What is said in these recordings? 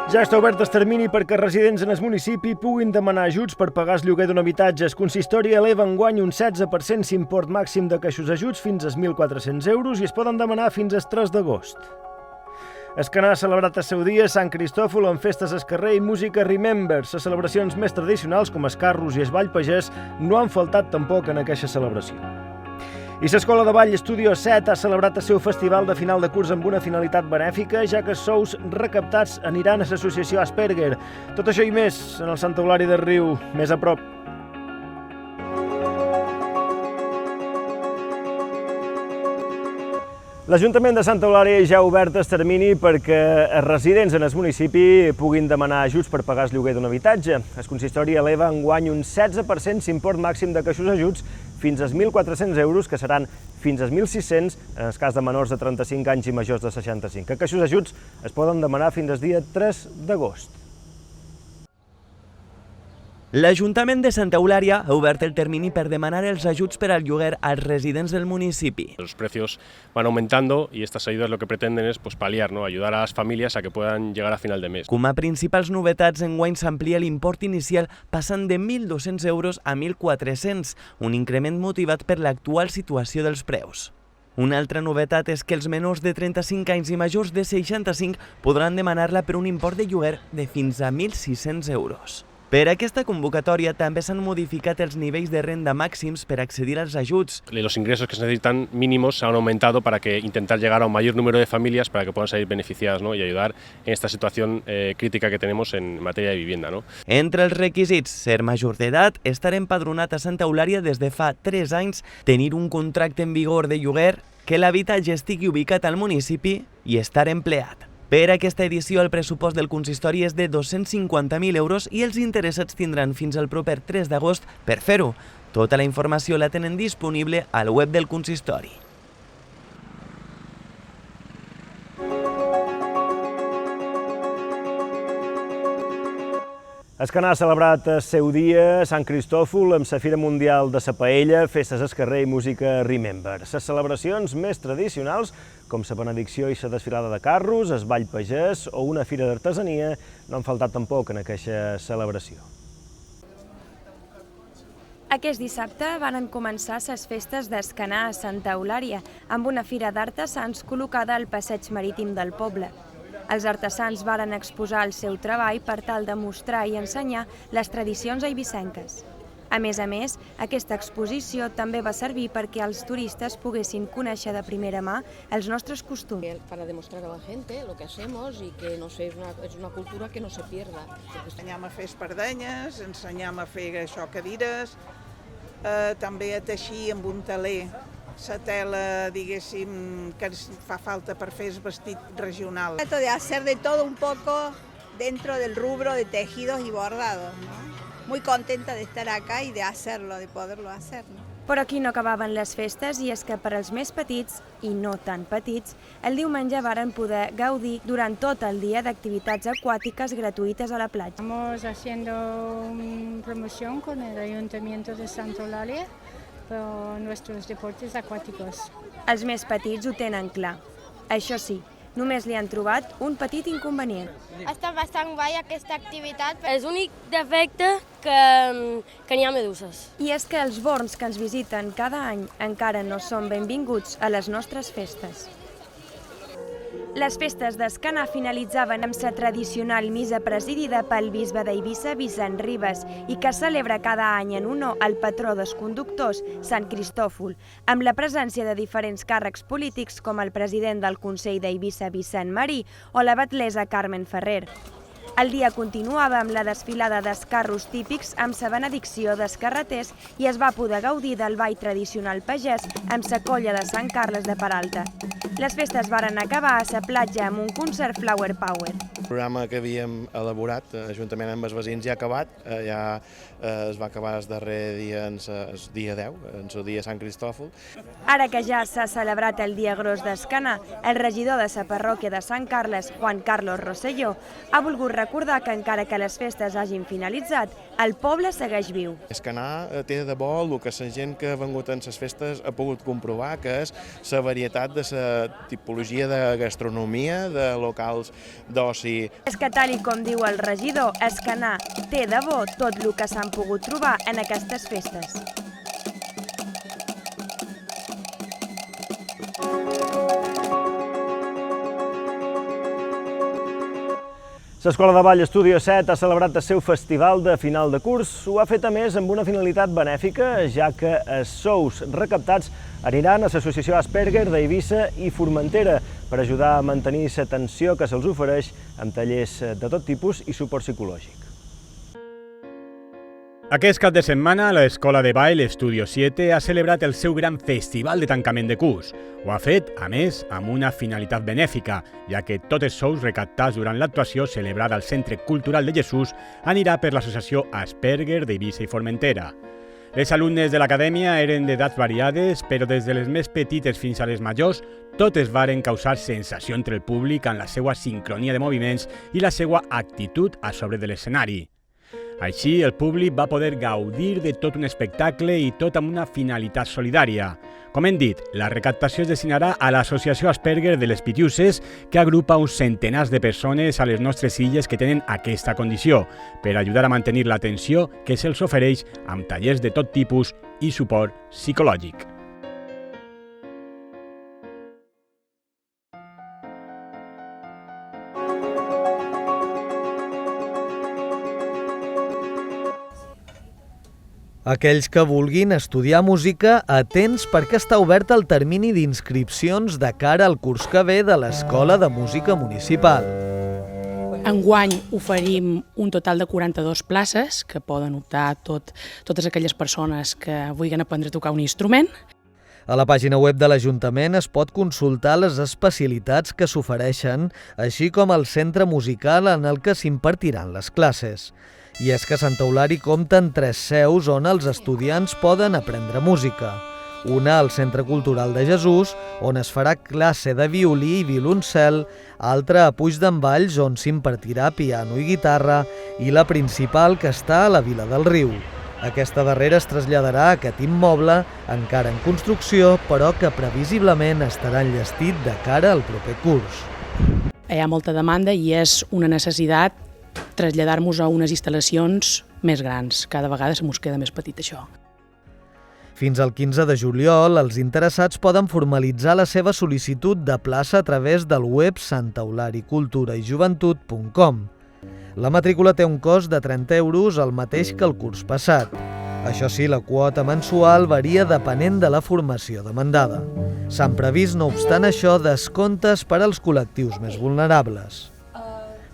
Ja està obert el termini perquè residents en el municipi puguin demanar ajuts per pagar el lloguer d'un habitatge. El consistori eleva enguany un 16% l'import màxim d'aquestos ajuts fins als 1.400 euros i es poden demanar fins al 3 d'agost. Escanar ha celebrat el seu dia Sant Cristòfol amb festes al carrer i música Remember. Les celebracions més tradicionals com els carros i el ball pagès no han faltat tampoc en aquesta celebració. I l'Escola de Ball Estudio 7 ha celebrat el seu festival de final de curs amb una finalitat benèfica, ja que els sous recaptats aniran a l'associació Asperger. Tot això i més en el Sant Eulària de Riu, més a prop. L'Ajuntament de Santa Eulària ja ha obert el termini perquè els residents en el municipi puguin demanar ajuts per pagar el lloguer d'un habitatge. El consistori eleva enguany un 16% l'import màxim d'aquests ajuts fins als 1.400 euros, que seran fins als 1.600 en el cas de menors de 35 anys i majors de 65. Aquests ajuts es poden demanar fins al dia 3 d'agost. L'Ajuntament de Santa Eulària ha obert el termini per demanar els ajuts per al lloguer als residents del municipi. Los precios van aumentando y estas ayudas lo que pretenden es paliar, ayudar a las familias a que puedan llegar a final de mes. Com a principals novetats, enguany s'amplia l'import inicial passant de 1.200 euros a 1.400, un increment motivat per l'actual situació dels preus. Una altra novetat és que els menors de 35 anys i majors de 65 podran demanar-la per un import de lloguer de fins a 1.600 euros. Per aquesta convocatòria també s'han modificat els nivells de renda màxims per accedir als ajuts. Los ingresos que se necesitan mínimos se han aumentado para que intentar llegar a un mayor número de familias para que puedan salir beneficiadas y ayudar en esta situación crítica que tenemos en materia de vivienda. Entre els requisits, ser major d'edat, estar empadronat a Santa Eulària des de fa 3 anys, tenir un contracte en vigor de lloguer, que l'habitatge estigui ubicat al municipi i estar empleat. Per aquesta edició, el pressupost del consistori és de 250.000 euros i els interessats tindran fins al proper 3 d'agost per fer-ho. Tota la informació la tenen disponible al web del consistori. Escanar ha celebrat el seu dia Sant Cristòfol amb la Fira Mundial de la Paella, festes al carrer i música Remember. Les celebracions més tradicionals, com la benedicció i la desfilada de carros, el ball pagès o una fira d'artesania, no han faltat tampoc en aquesta celebració. Aquest dissabte van començar les festes d'Escanar a Santa Eulària, amb una fira d'artesans col·locada al passeig marítim del poble. Els artesans varen exposar el seu treball per tal de mostrar i ensenyar les tradicions eivissenques. A més, aquesta exposició també va servir perquè els turistes poguessin conèixer de primera mà els nostres costums. Para demostrar a la gente lo que hacemos y que no sé, es una cultura que no se pierda. Ensenyam a fer espardenyes, ensenyam a fer això, cadires, també a teixir amb un teler la tela, diguéssim, que ens fa falta per fer el vestit regional. Trato de hacer de todo un poco dentro del rubro de tejidos y bordados, ¿no? Muy contenta de estar acá y de hacerlo, de poderlo hacer, ¿no? Però aquí no acabaven les festes i és que per als més petits, i no tan petits, el diumenge varen poder gaudir durant tot el dia d'activitats aquàtiques gratuïtes a la platja. Estamos haciendo una promoción con el Ayuntamiento de Santa Eulàlia por nuestros deportes acuáticos. Els més petits ho tenen clar. Això sí, només li han trobat un petit inconvenient. Està bastant guai aquesta activitat. És l'únic defecte que n'hi ha meduses. I és que els borns que ens visiten cada any encara no són benvinguts a les nostres festes. Les festes d'Escanar finalitzaven amb la tradicional missa presidida pel bisbe d'Eivissa, Vicent Ribes, i que celebra cada any en honor al patró dels conductors, Sant Cristòfol, amb la presència de diferents càrrecs polítics com el president del Consell d'Eivissa, Vicent Marí, o la batlessa Carmen Ferrer. El dia continuava amb la desfilada dels carros típics amb la benedicció dels carreters i es va poder gaudir del ball tradicional pagès amb la colla de Sant Carles de Peralta. Les festes varen acabar a la platja amb un concert Flower Power. El programa que havíem elaborat, juntament amb els veïns, ja ha acabat. Ja es va acabar el darrer dia, el dia 10, en el dia Sant Cristòfol. Ara que ja s'ha celebrat el dia gros d'Escanar, el regidor de la parròquia de Sant Carles, Juan Carlos Rosselló, ha volgut recordar que encara que les festes hagin finalitzat, el poble segueix viu. Escanar té de bo el que la gent que ha vengut en les festes ha pogut comprovar, que és la varietat de tipologia de gastronomia, de locals d'oci. És que, tal i com diu el regidor, Escanar té de bo tot el que s'han pogut trobar en aquestes festes. L'Escola de Ball Estudio 7 ha celebrat el seu festival de final de curs. Ho ha fet a més amb una finalitat benèfica, ja que els sous recaptats aniran a l'Associació Asperger d'Eivissa i Formentera per ajudar a mantenir l'atenció que se'ls ofereix amb tallers de tot tipus i suport psicològic. Aquest cap de setmana, l'Escola de Ball Estudio 7 ha celebrat el seu gran festival de tancament de curs. Ho ha fet, a més, amb una finalitat benèfica, ja que tots els sous recaptats durant l'actuació celebrada al Centre Cultural de Jesús anirà per l'Associació Asperger d'Eivissa i Formentera. Les alumnes de l'acadèmia eren d'edats variades, però des de les més petites fins a les majors, totes varen causar sensació entre el públic en la seva sincronia de moviments i la seva actitud a sobre de l'escenari. Així, el públic va poder gaudir de tot un espectacle i tot amb una finalitat solidària. Com hem dit, la recaptació es destinarà a l'Associació Asperger de les Pitiuses, que agrupa uns centenars de persones a les nostres illes que tenen aquesta condició, per ajudar a mantenir l'atenció que se'ls ofereix amb tallers de tot tipus i suport psicològic. Aquells que vulguin estudiar música, atents perquè està obert el termini d'inscripcions de cara al curs que ve de l'Escola de Música Municipal. Enguany oferim un total de 42 places que poden optar totes aquelles persones que vulguin aprendre a tocar un instrument. A la pàgina web de l'Ajuntament es pot consultar les especialitats que s'ofereixen, així com el centre musical en el que s'impartiran les classes. I és que Santa Eulària compta amb 3 seus on els estudiants poden aprendre música. Una al Centre Cultural de Jesús, on es farà classe de violí i violoncel, altra a Puig d'en Valls, on s'impartirà piano i guitarra, i la principal, que està a la Vila del Riu. Aquesta darrera es traslladarà a aquest immoble, encara en construcció, però que previsiblement estarà enllestit de cara al proper curs. Hi ha molta demanda i és una necessitat traslladar-nos a unes instal·lacions més grans. Cada vegada se mos queda més petit això. Fins al 15 de juliol, els interessats poden formalitzar la seva sol·licitud de plaça a través del web santaeulariculturajoventut.com. La matrícula té un cost de 30 euros, el mateix que el curs passat. Això sí, la quota mensual varia depenent de la formació demandada. S'han previst, no obstant això, descomptes per als col·lectius més vulnerables.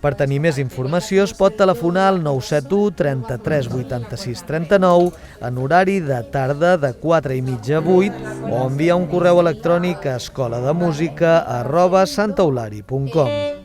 Per tenir més informació es pot telefonar al 971 33 86 39 en horari de tarda de 4:30 a 8 o enviar un correu electrònic a escolademusica@santaeulari.com.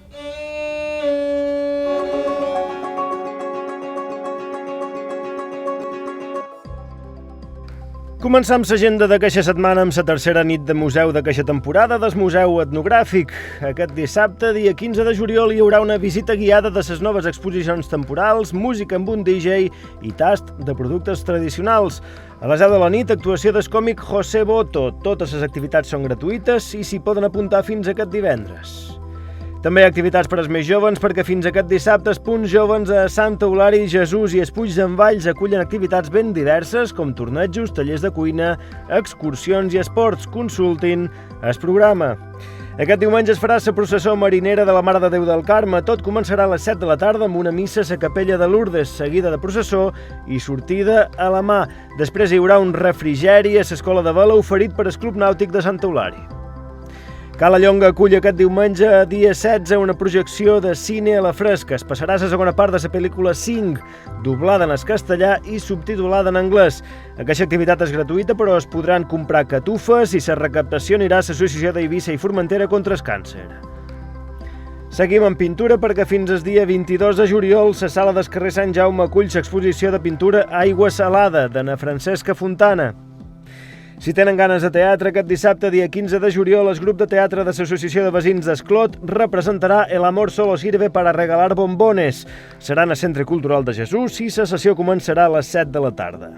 Començam l'agenda d'aquesta setmana amb la tercera nit de museu d'aquesta temporada del Museu Etnogràfic. Aquest dissabte, dia 15 de juliol, hi haurà una visita guiada de les noves exposicions temporals, música amb un DJ i tast de productes tradicionals. A les 10 de la nit, actuació del còmic José Boto. Totes les activitats són gratuïtes i s'hi poden apuntar fins aquest divendres. També hi ha activitats per als més jovens, perquè fins aquest dissabte els punts jovens a Santa Eulària, Jesús i Puig d'en Valls acullen activitats ben diverses, com tornejos, tallers de cuina, excursions i esports. Consultin el programa. Aquest diumenge es farà la processó marinera de la Mare de Déu del Carme. Tot començarà a les 7 de la tarda amb una missa a la capella de Lourdes, seguida de processó i sortida a la mà. Després hi haurà un refrigeri a l'Escola de Vela oferit per el Club Nàutic de Santa Eulària. Cala Llonga acull aquest diumenge, dia 16, una projecció de cine a la fresca. Es passarà la segona part de la pel·lícula 5, doblada en castellà i subtitulada en anglès. Aquesta activitat és gratuïta, però es podran comprar catufes i la recaptació anirà a l'Associació d'Eivissa i Formentera contra el càncer. Seguim amb pintura perquè fins al dia 22 de juliol la sala del carrer Sant Jaume acull l'exposició de pintura Aigua Salada, d'Anna Francesca Fontana. Si tenen ganes de teatre, aquest dissabte, dia 15 de juliol, el grup de teatre de l'Associació de Veïns d'Esclot representarà El amor solo sirve para regalar bombones. Serà en el Centre Cultural de Jesús i la sessió començarà a les 7 de la tarda.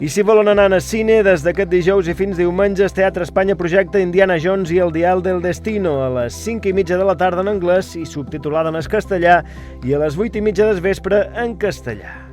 I si volen anar al cine, des d'aquest dijous i fins diumenge, el Teatre Espanya projecta Indiana Jones i el Dial del Destino a les 5:30 de la tarda en anglès i subtitulada en castellà i a les 8:30 del vespre en castellà.